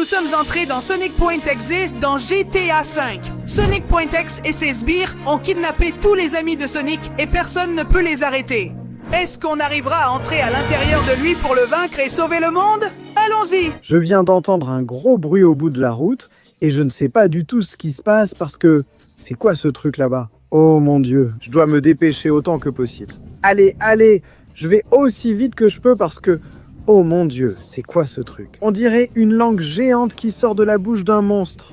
Nous sommes entrés dans Sonic Point Exe dans GTA V. Sonic Point X et ses sbires ont kidnappé tous les amis de Sonic et personne ne peut les arrêter. Est-ce qu'on arrivera à entrer à l'intérieur de lui pour le vaincre et sauver le monde? Allons-y! Je viens d'entendre un gros bruit au bout de la route et je ne sais pas du tout ce qui se passe parce que... C'est quoi ce truc là-bas? Oh mon Dieu, je dois me dépêcher autant que possible. Allez, allez, je vais aussi vite que je peux parce que... Oh mon Dieu, c'est quoi ce truc? On dirait une langue géante qui sort de la bouche d'un monstre.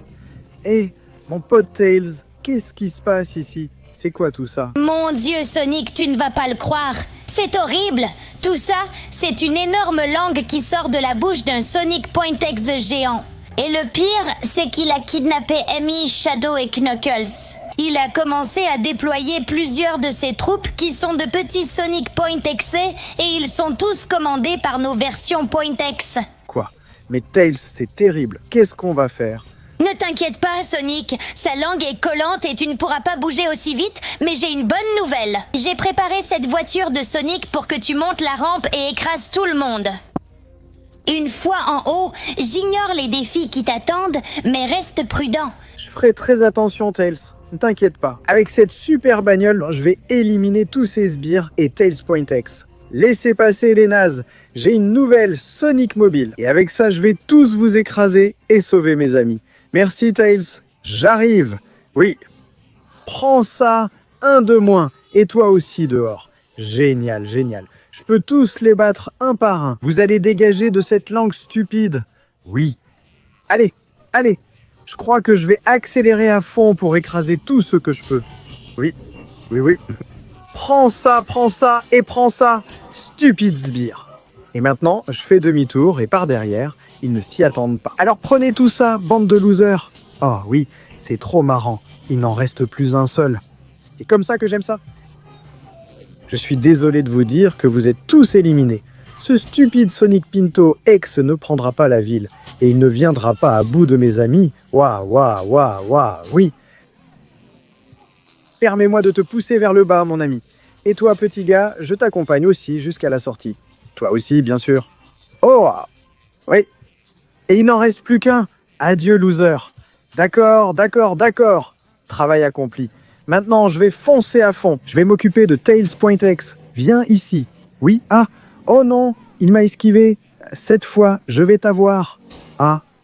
Hé, mon pote Tails, qu'est-ce qui se passe ici? C'est quoi tout ça? Mon Dieu, Sonic, tu ne vas pas le croire. C'est horrible. Tout ça, c'est une énorme langue qui sort de la bouche d'un Sonic Point X géant. Et le pire, c'est qu'il a kidnappé Amy, Shadow et Knuckles. Il a commencé à déployer plusieurs de ses troupes qui sont de petits Sonic Point X et ils sont tous commandés par nos versions Point X. Quoi? Mais Tails, c'est terrible. Qu'est-ce qu'on va faire? Ne t'inquiète pas, Sonic. Sa langue est collante et tu ne pourras pas bouger aussi vite, mais j'ai une bonne nouvelle. J'ai préparé cette voiture de Sonic pour que tu montes la rampe et écrases tout le monde. Une fois en haut, j'ignore les défis qui t'attendent, mais reste prudent. Je ferai très attention, Tails. Ne t'inquiète pas. Avec cette super bagnole, je vais éliminer tous ces sbires et Tails Point X. Laissez passer les nazes. J'ai une nouvelle Sonic Mobile. Et avec ça, je vais tous vous écraser et sauver mes amis. Merci, Tails. J'arrive. Oui. Prends ça, un de moins. Et toi aussi dehors. Génial, génial. Je peux tous les battre un par un. Vous allez dégager de cette langue stupide. Oui. Allez, allez. Je crois que je vais accélérer à fond pour écraser tout ce que je peux. Oui, oui, oui. Prends ça et prends ça, stupide sbire. Et maintenant, je fais demi-tour et par derrière, ils ne s'y attendent pas. Alors prenez tout ça, bande de losers. Oh oui, c'est trop marrant. Il n'en reste plus un seul. C'est comme ça que j'aime ça. Je suis désolé de vous dire que vous êtes tous éliminés. Ce stupide Sonic Pinto X ne prendra pas la ville. Et il ne viendra pas à bout de mes amis. Waouh, oui. Permets-moi de te pousser vers le bas, mon ami. Et toi, petit gars, je t'accompagne aussi jusqu'à la sortie. Toi aussi, bien sûr. Oh, oui. Et il n'en reste plus qu'un. Adieu, loser. D'accord. Travail accompli. Maintenant, je vais foncer à fond. Je vais m'occuper de Tails Point X. Viens ici. Oui, oh non, il m'a esquivé. Cette fois, je vais t'avoir.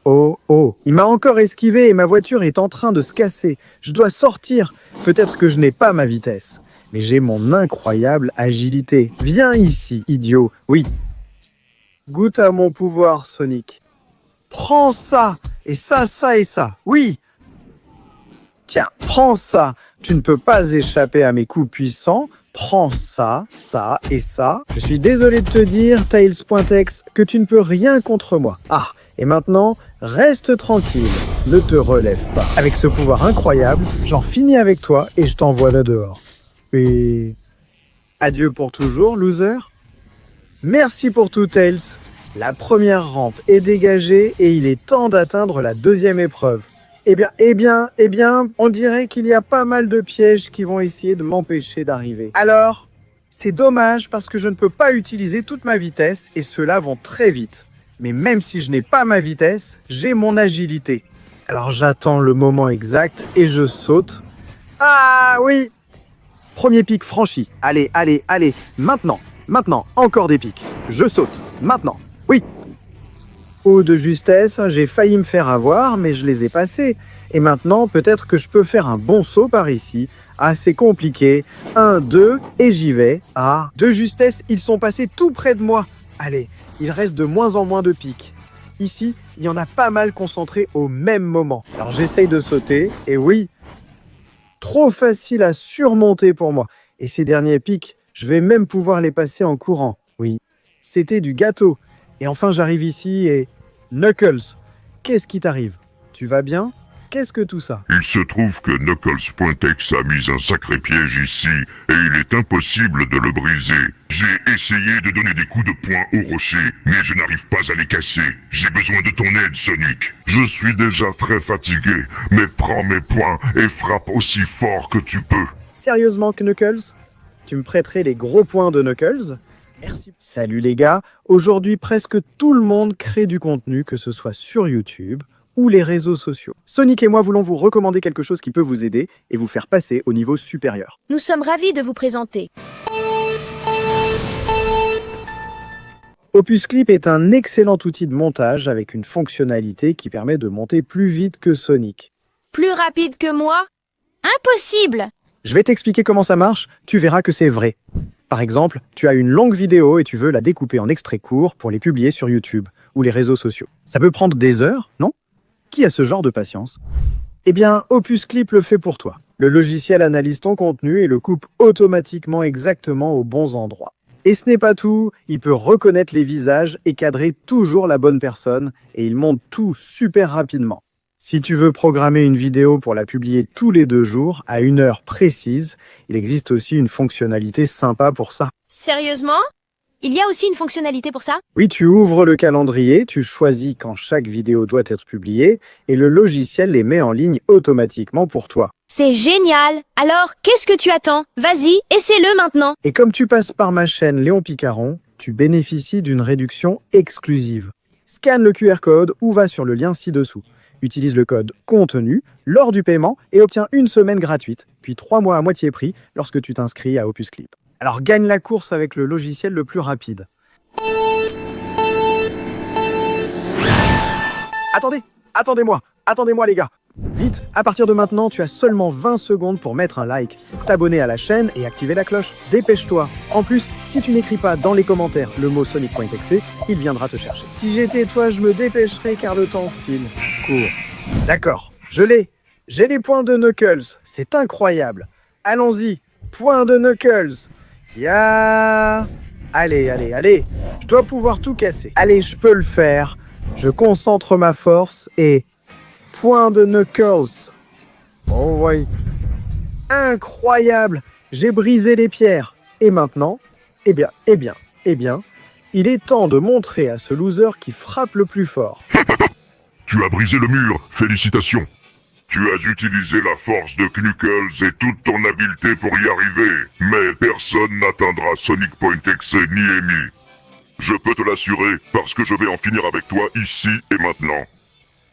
Oh. Il m'a encore esquivé et ma voiture est en train de se casser. Je dois sortir. Peut-être que je n'ai pas ma vitesse. Mais j'ai mon incroyable agilité. Viens ici, idiot. Oui. Goûte à mon pouvoir, Sonic. Prends ça. Et ça et ça. Oui. Tiens, prends ça. Tu ne peux pas échapper à mes coups puissants. Prends ça et ça. Je suis désolé de te dire, Tails Point X, que tu ne peux rien contre moi. Et maintenant, reste tranquille. Ne te relève pas. Avec ce pouvoir incroyable, j'en finis avec toi et je t'envoie là dehors. Et... adieu pour toujours, loser. Merci pour tout, Tails. La première rampe est dégagée et il est temps d'atteindre la deuxième épreuve. Eh bien, on dirait qu'il y a pas mal de pièges qui vont essayer de m'empêcher d'arriver. Alors, c'est dommage parce que je ne peux pas utiliser toute ma vitesse et ceux-là vont très vite. Mais même si je n'ai pas ma vitesse, j'ai mon agilité. Alors j'attends le moment exact et je saute. Ah oui! Premier pic franchi. Allez. Maintenant, encore des pics. Je saute. Maintenant. Oui! Oh, de justesse, j'ai failli me faire avoir, mais je les ai passés. Et maintenant, peut-être que je peux faire un bon saut par ici. C'est compliqué. 1, 2, et j'y vais. De justesse, ils sont passés tout près de moi. Allez, il reste de moins en moins de pics. Ici, il y en a pas mal concentrés au même moment. Alors j'essaye de sauter, et oui, trop facile à surmonter pour moi. Et ces derniers pics, je vais même pouvoir les passer en courant. Oui, c'était du gâteau. Et enfin, j'arrive ici et... Knuckles, qu'est-ce qui t'arrive? Tu vas bien? Qu'est-ce que tout ça? Il se trouve que Knuckles Point X a mis un sacré piège ici, et il est impossible de le briser. J'ai essayé de donner des coups de poing au rocher, mais je n'arrive pas à les casser. J'ai besoin de ton aide, Sonic. Je suis déjà très fatigué, mais prends mes poings et frappe aussi fort que tu peux. Sérieusement, Knuckles? Tu me prêterais les gros poings de Knuckles? Merci. Salut les gars, aujourd'hui presque tout le monde crée du contenu, que ce soit sur YouTube ou les réseaux sociaux. Sonic et moi voulons vous recommander quelque chose qui peut vous aider et vous faire passer au niveau supérieur. Nous sommes ravis de vous présenter. Opus Clip est un excellent outil de montage avec une fonctionnalité qui permet de monter plus vite que Sonic. Plus rapide que moi? Impossible! Je vais t'expliquer comment ça marche, tu verras que c'est vrai. Par exemple, tu as une longue vidéo et tu veux la découper en extraits courts pour les publier sur YouTube ou les réseaux sociaux. Ça peut prendre des heures, non? Qui a ce genre de patience? Eh bien, Opus Clip le fait pour toi. Le logiciel analyse ton contenu et le coupe automatiquement exactement aux bons endroits. Et ce n'est pas tout, il peut reconnaître les visages et cadrer toujours la bonne personne et il monte tout super rapidement. Si tu veux programmer une vidéo pour la publier tous les 2 jours, à une heure précise, il existe aussi une fonctionnalité sympa pour ça. Sérieusement? Il y a aussi une fonctionnalité pour ça? Oui, tu ouvres le calendrier, tu choisis quand chaque vidéo doit être publiée et le logiciel les met en ligne automatiquement pour toi. C'est génial! Alors, qu'est-ce que tu attends? Vas-y, essaie-le maintenant! Et comme tu passes par ma chaîne Léon Picaron, tu bénéficies d'une réduction exclusive. Scanne le QR code ou va sur le lien ci-dessous. Utilise le code contenu lors du paiement et obtiens 1 semaine gratuite, puis 3 mois à moitié prix lorsque tu t'inscris à Opus Clip. Alors gagne la course avec le logiciel le plus rapide. Attendez-moi les gars. Vite, à partir de maintenant, tu as seulement 20 secondes pour mettre un like, t'abonner à la chaîne et activer la cloche. Dépêche-toi. En plus, si tu n'écris pas dans les commentaires le mot Sonic.exe, il viendra te chercher. Si j'étais toi, je me dépêcherais car le temps file. Cours. D'accord, je l'ai. J'ai les points de Knuckles. C'est incroyable. Allons-y. Points de Knuckles. Ya. Allez. Je dois pouvoir tout casser. Allez, je peux le faire. Je concentre ma force et... Point de Knuckles. Oh ouais. Incroyable. J'ai brisé les pierres. Et maintenant, eh bien, il est temps de montrer à ce loser qui frappe le plus fort. Tu as brisé le mur, félicitations. Tu as utilisé la force de Knuckles et toute ton habileté pour y arriver, mais personne n'atteindra Sonic.exe ni Amy. Je peux te l'assurer, parce que je vais en finir avec toi ici et maintenant.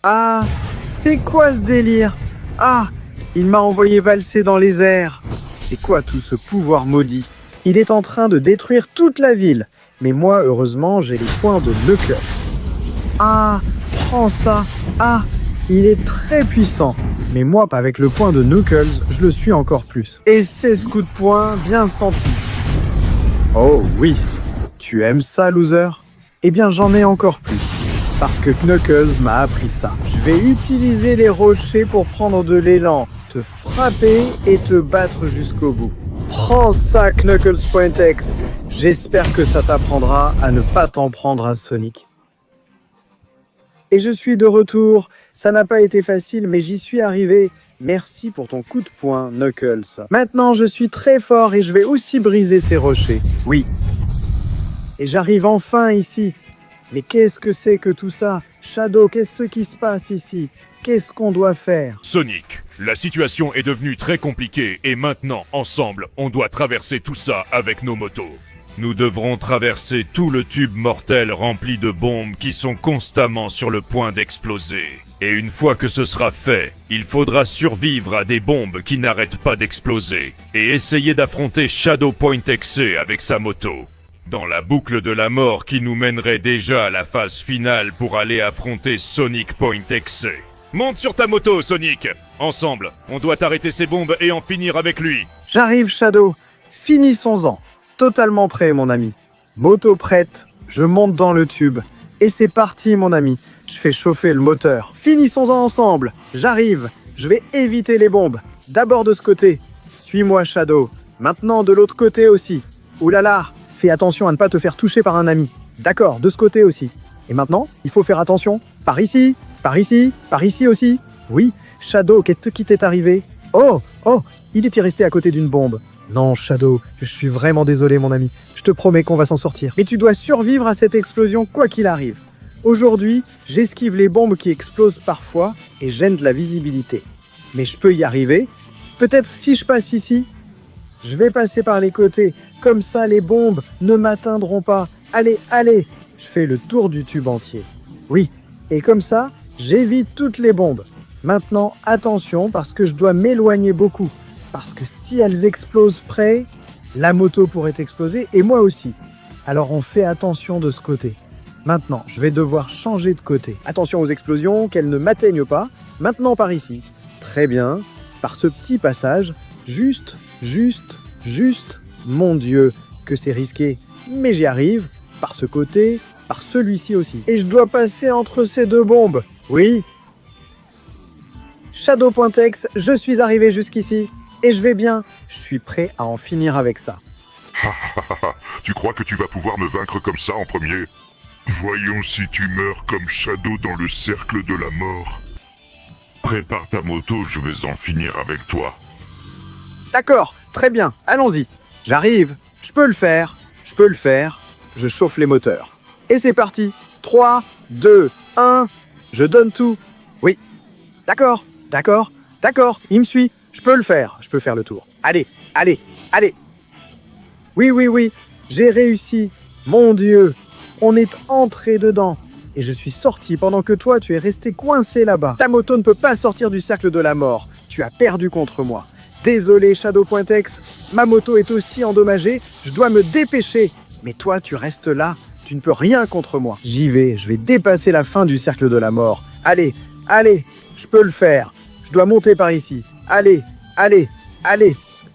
Ah, c'est quoi ce délire? Ah, il m'a envoyé valser dans les airs. C'est quoi tout ce pouvoir maudit? Il est en train de détruire toute la ville. Mais moi, heureusement, j'ai les points de Knuckles. Ah, prends ça. Ah, il est très puissant. Mais moi, avec le point de Knuckles, je le suis encore plus. Et c'est ce coup de poing bien senti. Oh oui. Tu aimes ça, loser? Eh bien, j'en ai encore plus. Parce que Knuckles m'a appris ça. Je vais utiliser les rochers pour prendre de l'élan, te frapper et te battre jusqu'au bout. Prends ça, Knuckles.exe. J'espère que ça t'apprendra à ne pas t'en prendre à Sonic. Et je suis de retour. Ça n'a pas été facile, mais j'y suis arrivé. Merci pour ton coup de poing, Knuckles. Maintenant, je suis très fort et je vais aussi briser ces rochers. Oui. Et j'arrive enfin ici. Mais qu'est-ce que c'est que tout ça? Shadow, qu'est-ce qui se passe ici? Qu'est-ce qu'on doit faire? Sonic, la situation est devenue très compliquée et maintenant, ensemble, on doit traverser tout ça avec nos motos. Nous devrons traverser tout le tube mortel rempli de bombes qui sont constamment sur le point d'exploser. Et une fois que ce sera fait, il faudra survivre à des bombes qui n'arrêtent pas d'exploser et essayer d'affronter Shadow.exe avec sa moto. Dans la boucle de la mort qui nous mènerait déjà à la phase finale pour aller affronter Sonic.exe. Monte sur ta moto, Sonic! Ensemble, on doit arrêter ces bombes et en finir avec lui. J'arrive, Shadow. Finissons-en. Totalement prêt, mon ami. Moto prête. Je monte dans le tube. Et c'est parti, mon ami. Je fais chauffer le moteur. Finissons-en ensemble. J'arrive. Je vais éviter les bombes. D'abord de ce côté. Suis-moi, Shadow. Maintenant, de l'autre côté aussi. Ouh là là. Fais attention à ne pas te faire toucher par un ami. D'accord, de ce côté aussi. Et maintenant, il faut faire attention. Par ici, par ici, par ici aussi. Oui, Shadow, qu'est-ce qui t'est arrivé? Oh, il était resté à côté d'une bombe. Non, Shadow, je suis vraiment désolé, mon ami. Je te promets qu'on va s'en sortir. Mais tu dois survivre à cette explosion quoi qu'il arrive. Aujourd'hui, j'esquive les bombes qui explosent parfois et gênent la visibilité. Mais je peux y arriver. Peut-être si je passe ici. Je vais passer par les côtés. Comme ça, les bombes ne m'atteindront pas. Allez, allez. Je fais le tour du tube entier. Oui, et comme ça, j'évite toutes les bombes. Maintenant, attention, parce que je dois m'éloigner beaucoup. Parce que si elles explosent près, la moto pourrait exploser et moi aussi. Alors on fait attention de ce côté. Maintenant, je vais devoir changer de côté. Attention aux explosions, qu'elles ne m'atteignent pas. Maintenant par ici. Très bien. Par ce petit passage. Juste. Mon Dieu, que c'est risqué. Mais j'y arrive. Par ce côté, par celui-ci aussi. Et je dois passer entre ces deux bombes. Oui. Shadow.exe, je suis arrivé jusqu'ici. Et je vais bien. Je suis prêt à en finir avec ça. Tu crois que tu vas pouvoir me vaincre comme ça en premier? Voyons si tu meurs comme Shadow dans le cercle de la mort. Prépare ta moto, je vais en finir avec toi. D'accord, très bien, allons-y. J'arrive, je peux le faire. Je chauffe les moteurs. Et c'est parti. 3, 2, 1, je donne tout. Oui, d'accord, il me suit. Je peux le faire, je peux faire le tour. Allez. Oui, j'ai réussi. Mon Dieu, on est entré dedans. Et je suis sorti pendant que toi, tu es resté coincé là-bas. Ta moto ne peut pas sortir du cercle de la mort. Tu as perdu contre moi. Désolé, Shadow.exe, ma moto est aussi endommagée. Je dois me dépêcher. Mais toi, tu restes là. Tu ne peux rien contre moi. J'y vais, je vais dépasser la fin du cercle de la mort. Allez, je peux le faire. Je dois monter par ici. Allez.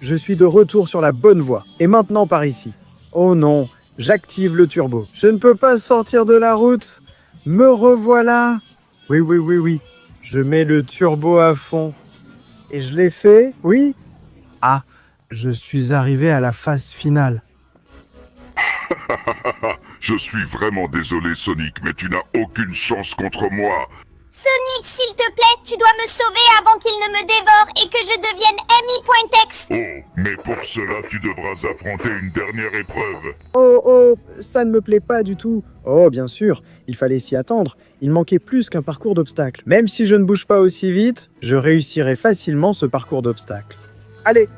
Je suis de retour sur la bonne voie. Et maintenant par ici. Oh non, j'active le turbo. Je ne peux pas sortir de la route. Me revoilà. Oui. Je mets le turbo à fond. Et je l'ai fait, oui. Ah, je suis arrivé à la phase finale. Je suis vraiment désolé, Sonic, mais tu n'as aucune chance contre moi. Sonic, s'il te plaît, tu dois me sauver avant qu'il ne me dévore et que je devienne Amy.exe. Oh, mais pour cela, tu devras affronter une dernière épreuve. Oh, ça ne me plaît pas du tout. Oh, bien sûr, il fallait s'y attendre. Il manquait plus qu'un parcours d'obstacles. Même si je ne bouge pas aussi vite, je réussirai facilement ce parcours d'obstacles. Allez,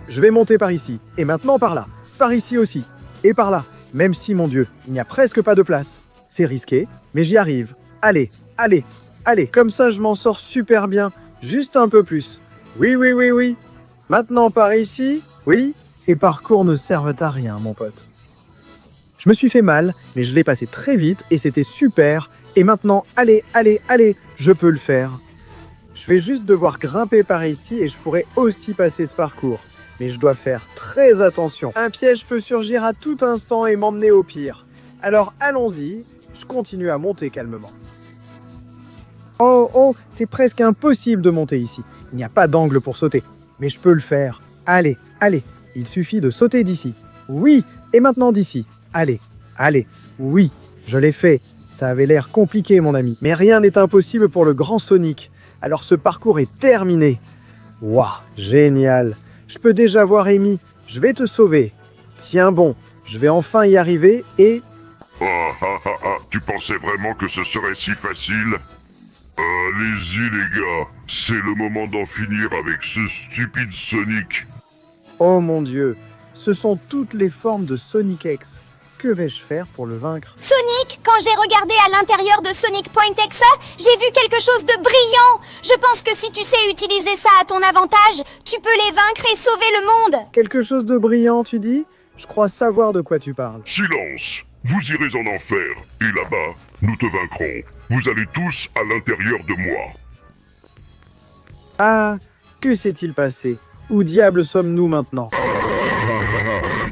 je vais monter par ici. Et maintenant par là. Par ici aussi. Et par là. Même si, mon Dieu, il n'y a presque pas de place. C'est risqué, mais j'y arrive. Allez. Comme ça, je m'en sors super bien. Juste un peu plus. Oui. Maintenant par ici. Oui, ces parcours ne servent à rien, mon pote. Je me suis fait mal, mais je l'ai passé très vite et c'était super. Et maintenant, allez, je peux le faire. Je vais juste devoir grimper par ici et je pourrais aussi passer ce parcours. Mais je dois faire très attention. Un piège peut surgir à tout instant et m'emmener au pire. Alors allons-y, je continue à monter calmement. Oh, c'est presque impossible de monter ici. Il n'y a pas d'angle pour sauter. Mais je peux le faire. Allez, il suffit de sauter d'ici. Oui, et maintenant d'ici. Allez, oui, je l'ai fait. Ça avait l'air compliqué, mon ami. Mais rien n'est impossible pour le grand Sonic. Alors ce parcours est terminé. Waouh, génial. Je peux déjà voir Amy. Je vais te sauver. Tiens bon, je vais enfin y arriver et... Tu pensais vraiment que ce serait si facile? Allez-y les gars, c'est le moment d'en finir avec ce stupide Sonic. Oh mon Dieu, ce sont toutes les formes de Sonic X. Que vais-je faire pour le vaincre? Sonic, quand j'ai regardé à l'intérieur de Sonic.exe, j'ai vu quelque chose de brillant. Je pense que si tu sais utiliser ça à ton avantage, tu peux les vaincre et sauver le monde. Quelque chose de brillant, tu dis? Je crois savoir de quoi tu parles. Silence! Vous irez en enfer, et là-bas, nous te vaincrons. Vous allez tous à l'intérieur de moi. Ah, que s'est-il passé? Où diable sommes-nous maintenant?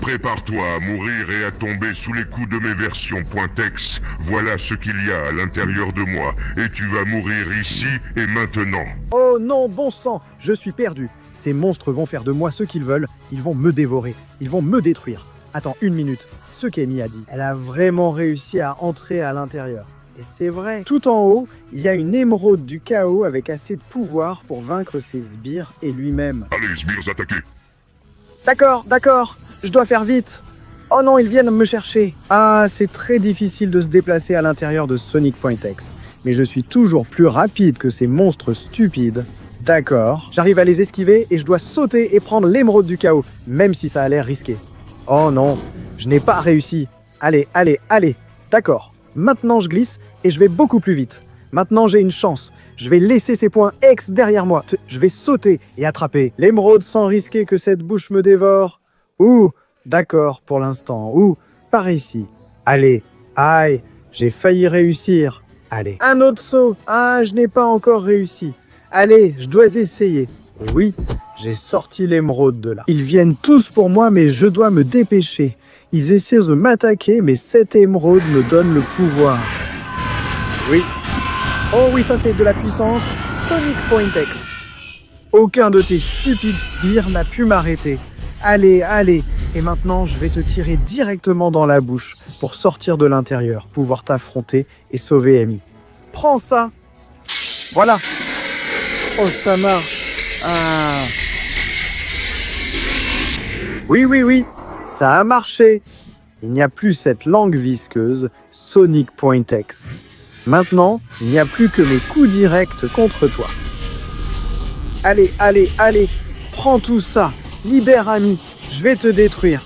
Prépare-toi à mourir et à tomber sous les coups de mes versions .exe. Voilà ce qu'il y a à l'intérieur de moi, et tu vas mourir ici et maintenant. Oh non, bon sang, je suis perdu. Ces monstres vont faire de moi ce qu'ils veulent, ils vont me dévorer, ils vont me détruire. Attends, une minute, ce qu'Amy a dit. Elle a vraiment réussi à entrer à l'intérieur. Et c'est vrai, tout en haut, il y a une émeraude du chaos avec assez de pouvoir pour vaincre ses sbires et lui-même. Allez, sbires, attaquez! D'accord, je dois faire vite. Oh non, ils viennent me chercher. Ah, c'est très difficile de se déplacer à l'intérieur de Sonic.exe. Mais je suis toujours plus rapide que ces monstres stupides. D'accord, j'arrive à les esquiver et je dois sauter et prendre l'émeraude du chaos, même si ça a l'air risqué. Oh non, je n'ai pas réussi. Allez, allez, allez. D'accord. Maintenant, je glisse et je vais beaucoup plus vite. Maintenant, j'ai une chance. Je vais laisser ces points X derrière moi. Je vais sauter et attraper l'émeraude sans risquer que cette bouche me dévore. Ouh, d'accord pour l'instant. Ouh, par ici. Allez, aïe, j'ai failli réussir. Allez, un autre saut. Ah, je n'ai pas encore réussi. Allez, je dois essayer. Et oui, j'ai sorti l'émeraude de là. Ils viennent tous pour moi, mais je dois me dépêcher. Ils essaient de m'attaquer, mais cette émeraude me donne le pouvoir. Oui. Oh oui, ça c'est de la puissance Sonic Point X. Aucun de tes stupides sbires n'a pu m'arrêter. Allez, allez. Et maintenant, je vais te tirer directement dans la bouche pour sortir de l'intérieur, pouvoir t'affronter et sauver Amy. Prends ça. Voilà. Oh, ça marche. Ah. Oui, oui, oui. Ça a marché. Il n'y a plus cette langue visqueuse Sonic Point X. Maintenant, il n'y a plus que mes coups directs contre toi. Allez, allez, allez. Prends tout ça. Libère Amy. Je vais te détruire.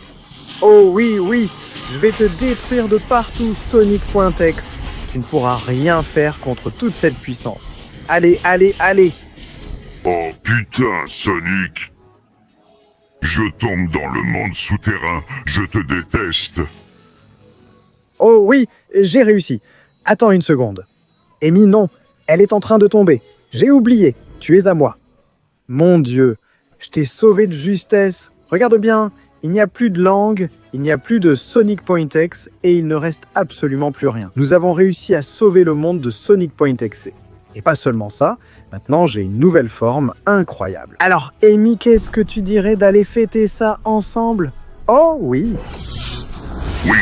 Oh oui, oui. Je vais te détruire de partout, Sonic Point X. Tu ne pourras rien faire contre toute cette puissance. Allez, allez, allez. Oh putain, Sonic! Je tombe dans le monde souterrain, je te déteste. Oh oui, j'ai réussi. Attends une seconde. Amy, non, elle est en train de tomber. J'ai oublié, tu es à moi. Mon Dieu, je t'ai sauvé de justesse. Regarde bien, il n'y a plus de langue, il n'y a plus de Sonic Point X et il ne reste absolument plus rien. Nous avons réussi à sauver le monde de Sonic Point X. Et pas seulement ça, maintenant j'ai une nouvelle forme incroyable. Alors, Amy, qu'est-ce que tu dirais d'aller fêter ça ensemble? Oh oui. Oui,